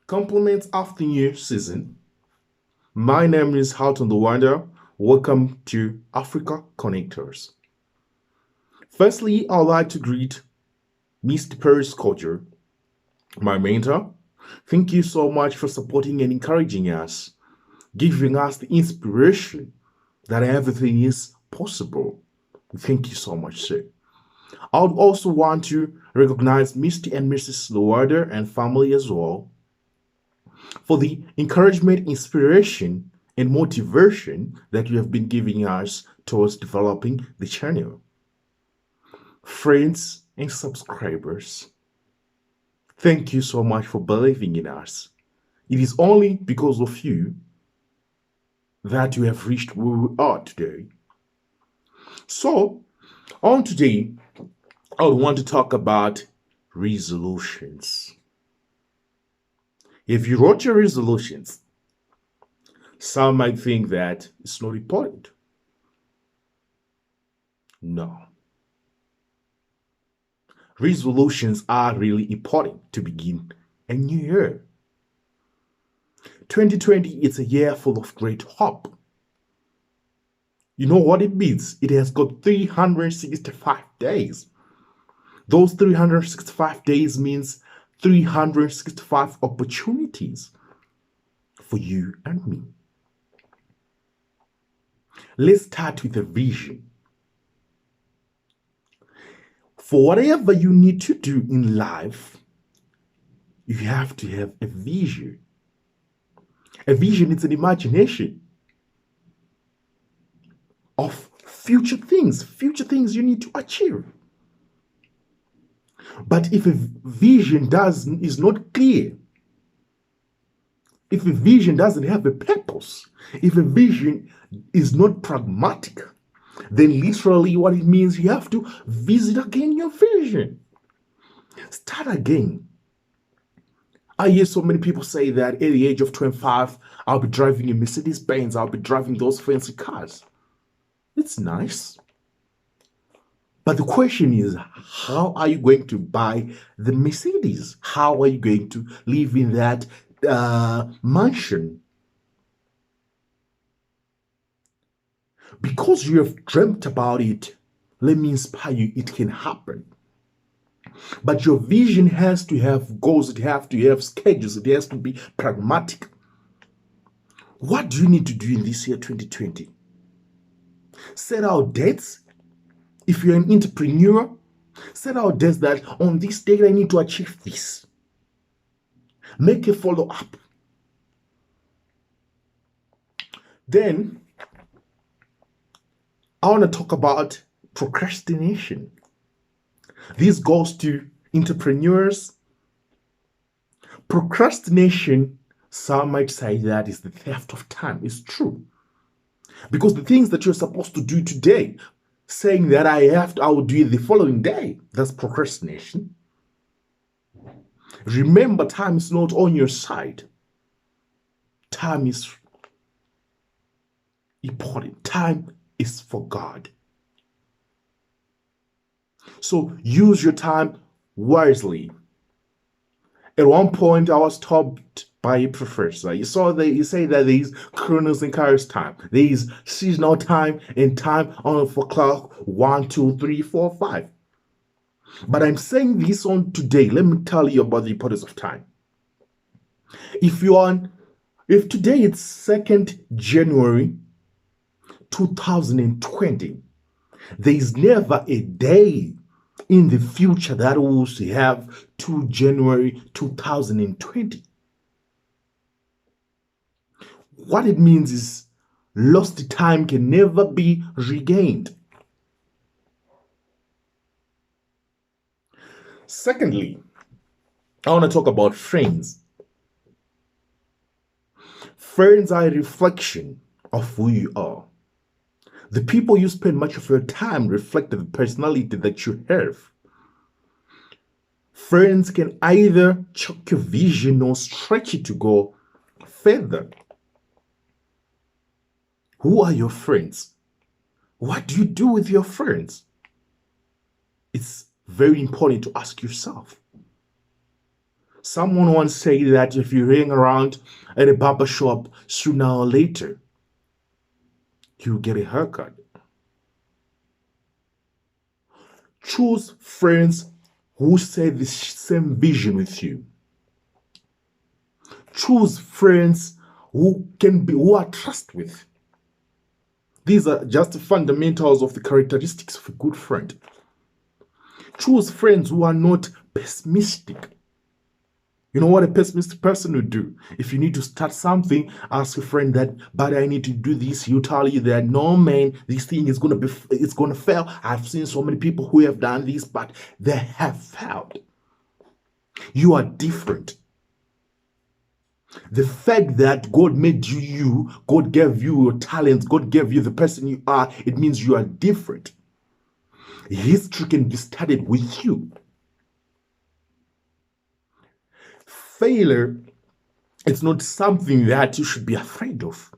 Compliments of the new season. My name is Hilton Liwanda. Welcome to Africa Connectors. Firstly, I'd like to greet Mr. Paris Culture, my mentor. Thank you so much for supporting and encouraging us, giving us the inspiration that everything is possible. Thank you so much, sir. I would also want to recognize Mr. and Mrs. Liwanda and family as well for the encouragement, inspiration, and motivation that you have been giving us towards developing the channel. Friends and subscribers, thank you so much for believing in us. It is only because of you that we have reached where we are today. So, on today, I would want to talk about resolutions. If you wrote your resolutions, some might think that it's not important. No. Resolutions are really important to begin a new year. 2020 is a year full of great hope. You know what it means? It has got 365 days. Those 365 days means 365 opportunities for you and me. Let's start with a vision. For whatever you need to do in life, you have to have a vision. A vision is an imagination of future things you need to achieve. But if a vision is not clear, if a vision doesn't have a purpose, if a vision is not pragmatic, then literally what it means, you have to visit again your vision. Start again. I hear so many people say that at the age of 25, I'll be driving a Mercedes Benz, I'll be driving those fancy cars. It's nice. But the question is, how are you going to buy the Mercedes? How are you going to live in that mansion? Because you have dreamt about it, let me inspire you, it can happen. But your vision has to have goals, it has to have schedules, it has to be pragmatic. What do you need to do in this year 2020? Set out dates. If you're an entrepreneur, set out dates that on this date I need to achieve this. Make a follow-up. Then, I want to talk about procrastination. This goes to entrepreneurs. Procrastination, some might say that is the theft of time. It's true. Because the things that you're supposed to do today, saying that I will do it the following day, that's procrastination. Remember, time is not on your side. Time is important. Time is for God. So use your time wisely. At one point, I was told by a professor, you say that there is Chronos and Kairos time. There is seasonal time and time on for clock 1, 2, 3, 4, 5. But I'm saying this on today. Let me tell you about the importance of time. If today it's 2nd January 2020, there is never a day in the future that will have 2 January 2020. What it means is lost time can never be regained. Secondly, I want to talk about friends. Friends are a reflection of who you are. The people you spend much of your time reflect the personality that you have. Friends can either choke your vision or stretch it to go further. Who are your friends? What do you do with your friends? It's very important to ask yourself. Someone once said that if you hang around at a barber shop, sooner or later, you get a haircut. Choose friends who share the same vision with you. Choose friends who are trustworthy. These are just the fundamentals of the characteristics of a good friend. Choose friends who are not pessimistic. You know what a pessimistic person would do? If you need to start something, ask a friend that, but I need to do this. He'll tell you that, no man, this thing is gonna fail. I've seen so many people who have done this, but they have failed. You are different. The fact that God made you, God gave you your talents, God gave you the person you are, it means you are different. History can be studied with you. Failure, it's not something that you should be afraid of.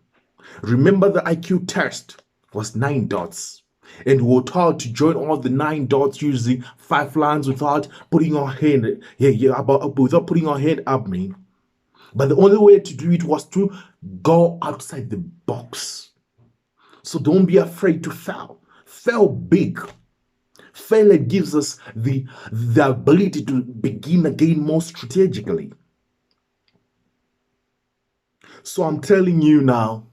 Remember, the IQ test was 9 dots. And we were told to join all the 9 dots using 5 lines without putting your hand, without putting your hand up, man. But the only way to do it was to go outside the box. So don't be afraid to fail. Fail big. Failure gives us the ability to begin again more strategically. So I'm telling you now,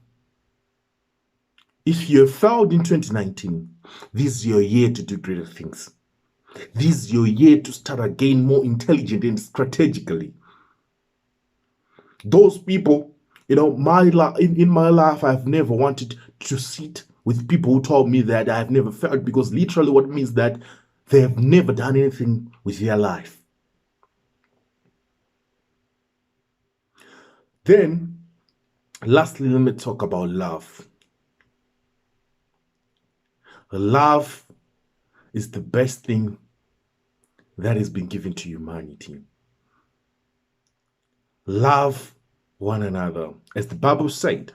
if you failed in 2019, this is your year to do greater things. This is your year to start again more intelligent and strategically. Those people, in my life, I've never wanted to sit with people who told me that I've never failed, because literally what it means that they have never done anything with their life. Then, lastly, let me talk about love. Love is the best thing that has been given to humanity. Love one another. As the Bible said,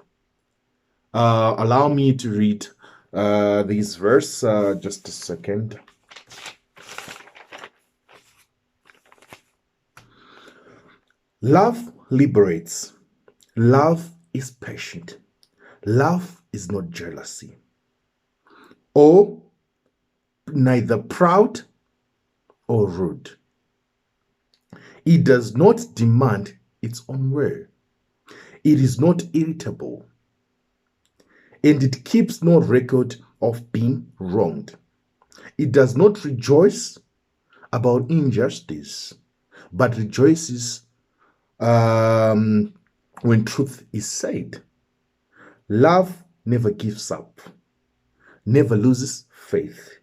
allow me to read this verse, just a second. Love liberates. Love is patient. Love is not jealousy, or neither proud or rude. It does not demand its own way. It is not irritable, and it keeps no record of being wronged. It does not rejoice about injustice, but rejoices when truth is said. Love never gives up, never loses faith.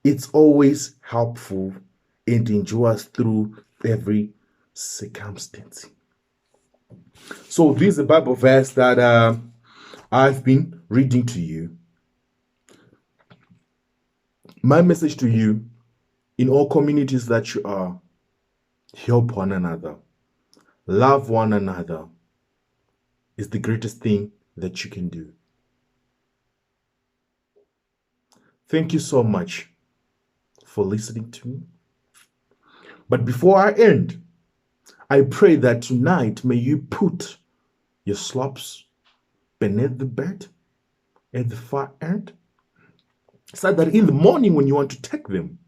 It's always helpful and endures through every circumstance. So this is a Bible verse that I've been reading to you. My message to you, in all communities that you are, help one another. Love one another is the greatest thing that you can do. Thank you so much for listening to me. But before I end, I pray that tonight may you put your slops beneath the bed at the far end, so that in the morning when you want to take them,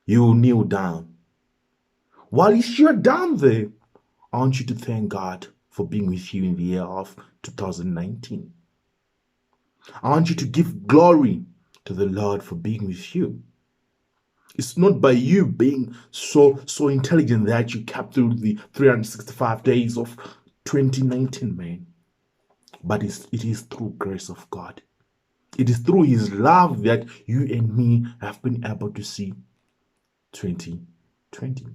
you will kneel down. While you're down there, I want you to thank God for being with you in the year of 2019. I want you to give glory to the Lord for being with you. It's not by you being so intelligent that you kept through the 365 days of 2019, man. But it is through grace of God. It is through His love that you and me have been able to see 2020.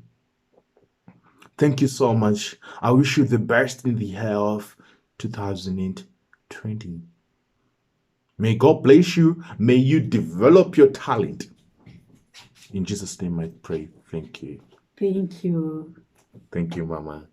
Thank you so much. I wish you the best in the year of 2020. May God bless you. May you develop your talent. In Jesus' name I pray. Thank you. Thank you. Thank you, Mama.